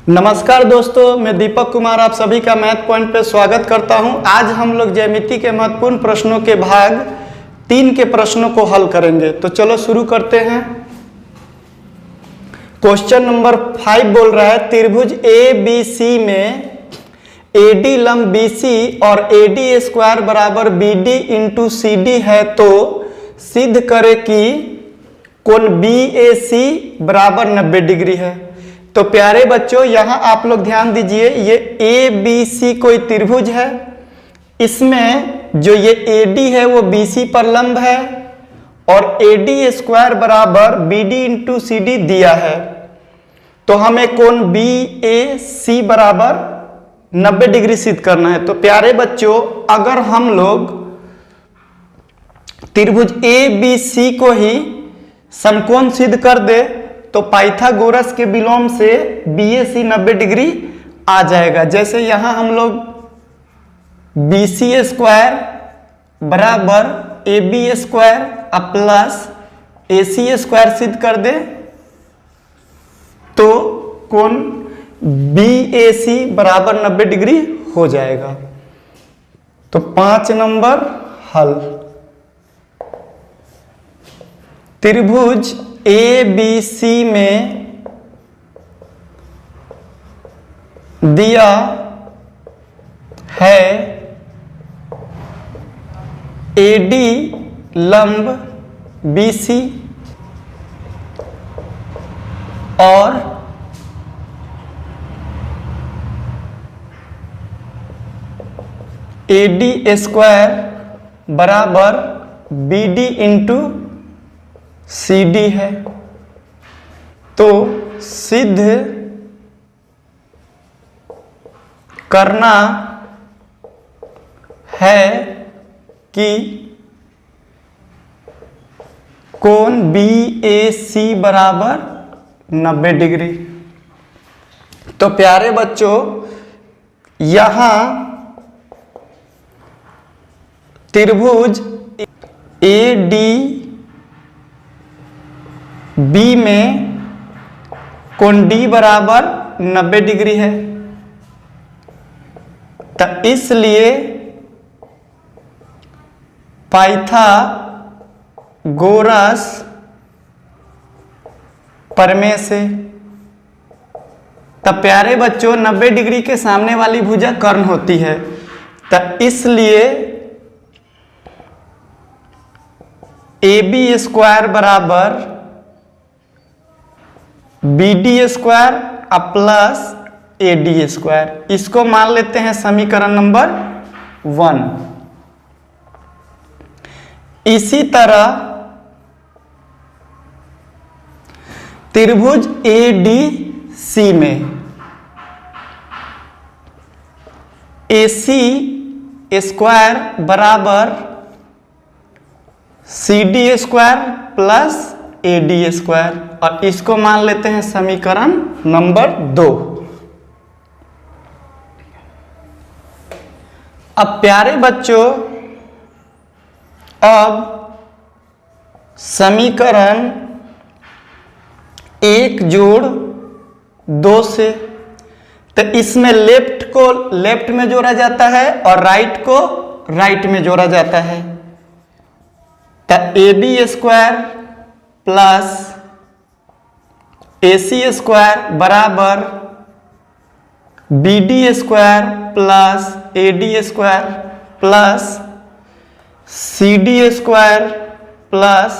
नमस्कार दोस्तों, मैं दीपक कुमार आप सभी का मैथ पॉइंट पे स्वागत करता हूं। आज हम लोग ज्यामिति के महत्वपूर्ण प्रश्नों के भाग 3 के प्रश्नों को हल करेंगे। तो चलो शुरू करते हैं। क्वेश्चन नंबर 5 बोल रहा है त्रिभुज ए बी सी में AD लंब BC और AD स्क्वायर बराबर BD इंटू CD है, तो सिद्ध करे कि कोण BAC बराबर 90 डिग्री है। तो प्यारे बच्चों, यहाँ आप लोग ध्यान दीजिए, ये ABC कोई त्रिभुज है। इसमें जो ये AD है वो BC पर लंब है और AD स्क्वायर बराबर BD इंटू CD दिया है। तो हमें कोण BAC बराबर 90 डिग्री सिद्ध करना है। तो प्यारे बच्चों, अगर हम लोग त्रिभुज ABC को ही समकोण सिद्ध कर दे तो पाइथागोरस के विलोम से BAC 90 डिग्री आ जाएगा। जैसे यहां हम लोग BC स्क्वायर बराबर AB square plus AC square सिद्ध कर दे तो कोण BAC बराबर 90 डिग्री हो जाएगा। तो 5 नंबर हल। त्रिभुज ABC में दिया है AD लंब BC और AD स्क्वायर बराबर BD इंटू CD है। तो सिद्ध करना है कि कोण BAC बराबर 90 डिग्री। तो प्यारे बच्चों, यहां त्रिभुज ADB में कोण D बराबर 90 डिग्री है। तो इसलिए पाइथागोरस प्रमेय से, तब प्यारे बच्चों 90 डिग्री के सामने वाली भुजा कर्ण होती है। तो इसलिए AB स्क्वायर बराबर BD square plus AD square, इसको मान लेते हैं समीकरण नंबर 1। इसी तरह त्रिभुज ADC में AC स्क्वायर बराबर CD square plus AD square, और इसको मान लेते हैं समीकरण नंबर 2। अब प्यारे बच्चों, अब समीकरण 1 जोड़ 2 से, तो इसमें लेफ्ट को लेफ्ट में जोड़ा जाता है और राइट को राइट में जोड़ा जाता है। तो AB square plus AC square बराबर BD square plus AD square plus CD square plus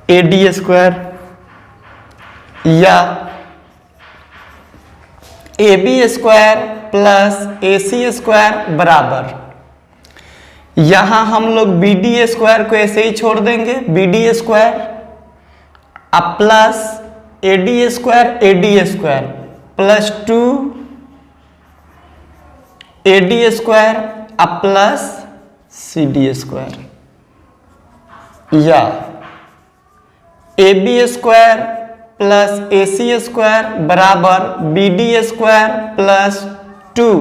AD square, या AB square plus AC square बराबर, यहां हम लोग BD स्क्वायर को ऐसे ही छोड़ देंगे, BD square plus AD square plus 2 AD square plus CD square, या AB square plus AC square बराबर BD स्क्वायर प्लस 2।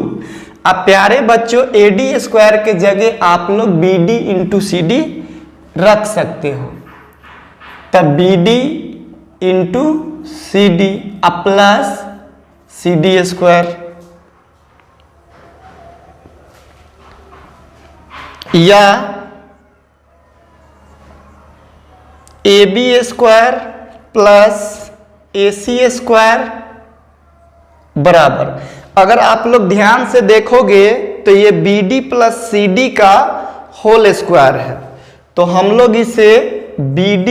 अब प्यारे बच्चों, AD स्क्वायर के जगह आप लोग BD इंटू CD रख सकते हो। तब BD into CD plus CD square, या AB square plus AC square बराबर, अगर आप लोग ध्यान से देखोगे तो ये BD प्लस CD का होल स्क्वायर है, तो हम लोग इसे BD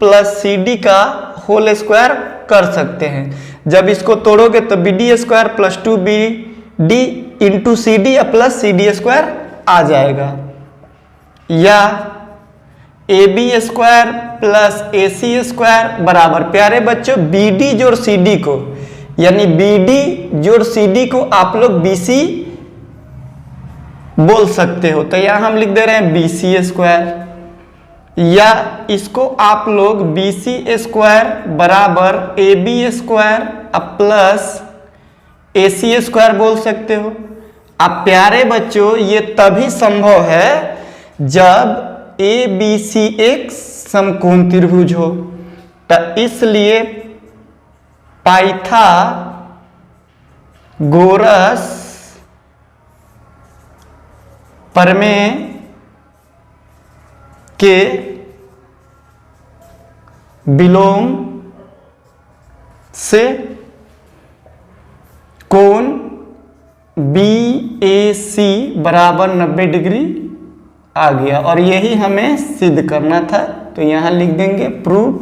प्लस CD का होल स्क्वायर कर सकते हैं। जब इसको तोड़ोगे तो BD square plus 2BD into CD plus CD square आ जाएगा, या AB square plus AC square बराबर, प्यारे बच्चों BD जोड़ CD को, यानी BD जोड़ CD को आप लोग BC बोल सकते हो, तो यहां हम लिख दे रहे हैं BC स्क्वायर, या इसको आप लोग BC स्क्वायर बराबर AB square plus AC square बोल सकते हो। अब प्यारे बच्चों ये तभी संभव है जब ABC एक समकोण त्रिभुज हो, तो इसलिए पाइथागोरस प्रमेय के विलोम से कोण BAC बराबर 90 डिग्री आ गया, और यही हमें सिद्ध करना था, तो यहां लिख देंगे प्रूफ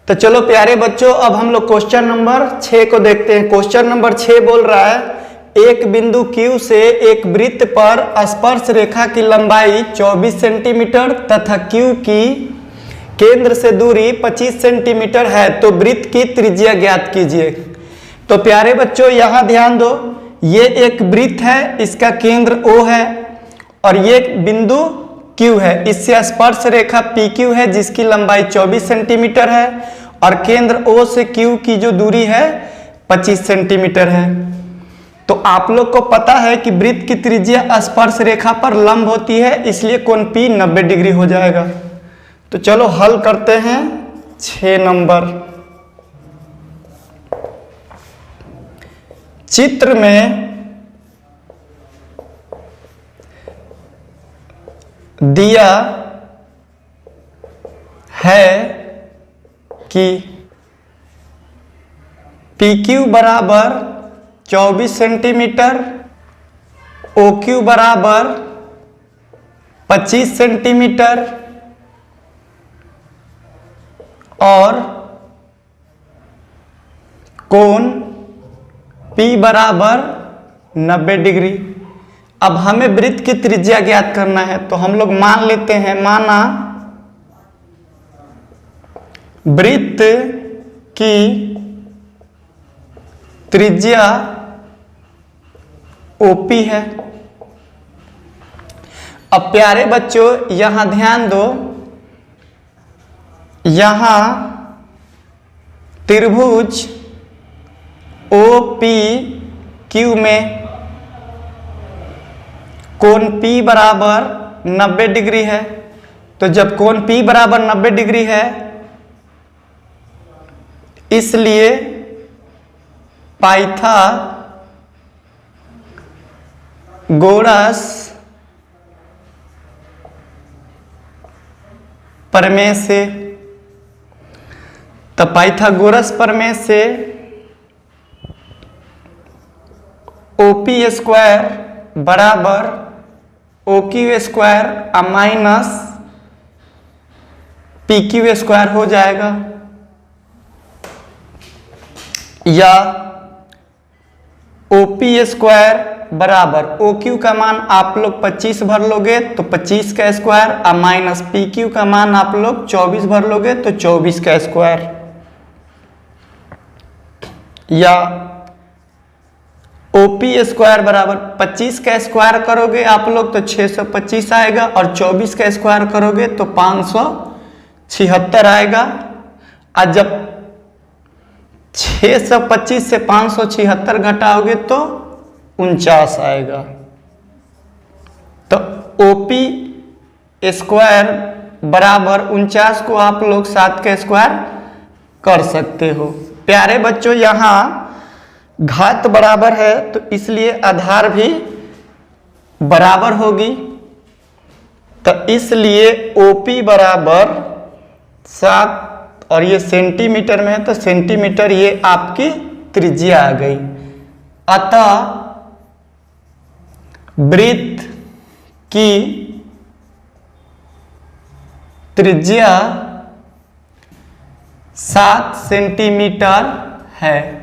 तो चलो प्यारे बच्चों अब हम लोग क्वेश्चन नंबर 6 को देखते हैं। क्वेश्चन नंबर 6 बोल रहा है एक बिंदु Q से एक वृत्त पर स्पर्श रेखा की लंबाई 24 सेंटीमीटर तथा Q की केंद्र से दूरी 25 सेंटीमीटर है, तो वृत्त की त्रिज्या ज्ञात कीजिए। तो प्यारे बच्चों यहां ध्यान दो, ये एक वृत्त है, इसका केंद्र O है और ये बिंदु Q है, इससे स्पर्श रेखा PQ है जिसकी लंबाई 24 सेंटीमीटर है और केंद्र O से Q की जो दूरी है 25 सेंटीमीटर है। तो आप लोग को पता है कि वृत्त की त्रिज्या स्पर्श रेखा पर लंब होती है, इसलिए कोण P 90 डिग्री हो जाएगा। तो चलो हल करते हैं 6 नंबर। चित्र में दिया है कि PQ बराबर 24 सेंटीमीटर, OQ बराबर 25 सेंटीमीटर और कोण P बराबर 90 डिग्री। अब हमें वृत्त की त्रिज्या ज्ञात करना है, तो हम लोग मान लेते हैं, माना वृत्त की त्रिज्या OP है। अब प्यारे बच्चों यहां ध्यान दो, यहां त्रिभुज OPQ में कोण P बराबर 90 डिग्री है, तो जब कोण P बराबर 90 डिग्री है इसलिए पाइथागोरस प्रमेय से, तो पाइथागोरस प्रमेय से OP स्क्वायर बराबर OQ square minus PQ square हो जाएगा, या OP स्क्वायर बराबर OQ का मान आप लोग 25 भर लोगे तो 25 का स्क्वायर माइनस PQ का मान आप लोग 24 भर लोगे तो 24 का स्क्वायर, या OP स्क्वायर बराबर 25 का स्क्वायर करोगे आप लोग तो 625 आएगा और 24 का स्क्वायर करोगे तो 576 आएगा। और जब 625 से 576 घटाओगे तो 49 आएगा। तो OP स्क्वायर बराबर 49 को आप लोग 7 का स्क्वायर कर सकते हो। प्यारे बच्चों, यहाँ घात बराबर है तो इसलिए आधार भी बराबर होगी, तो इसलिए OP बराबर 7 और ये सेंटीमीटर में है तो सेंटीमीटर ये आपकी त्रिज्या आ गई। अतः वृत्त की त्रिज्या 7 सेंटीमीटर है।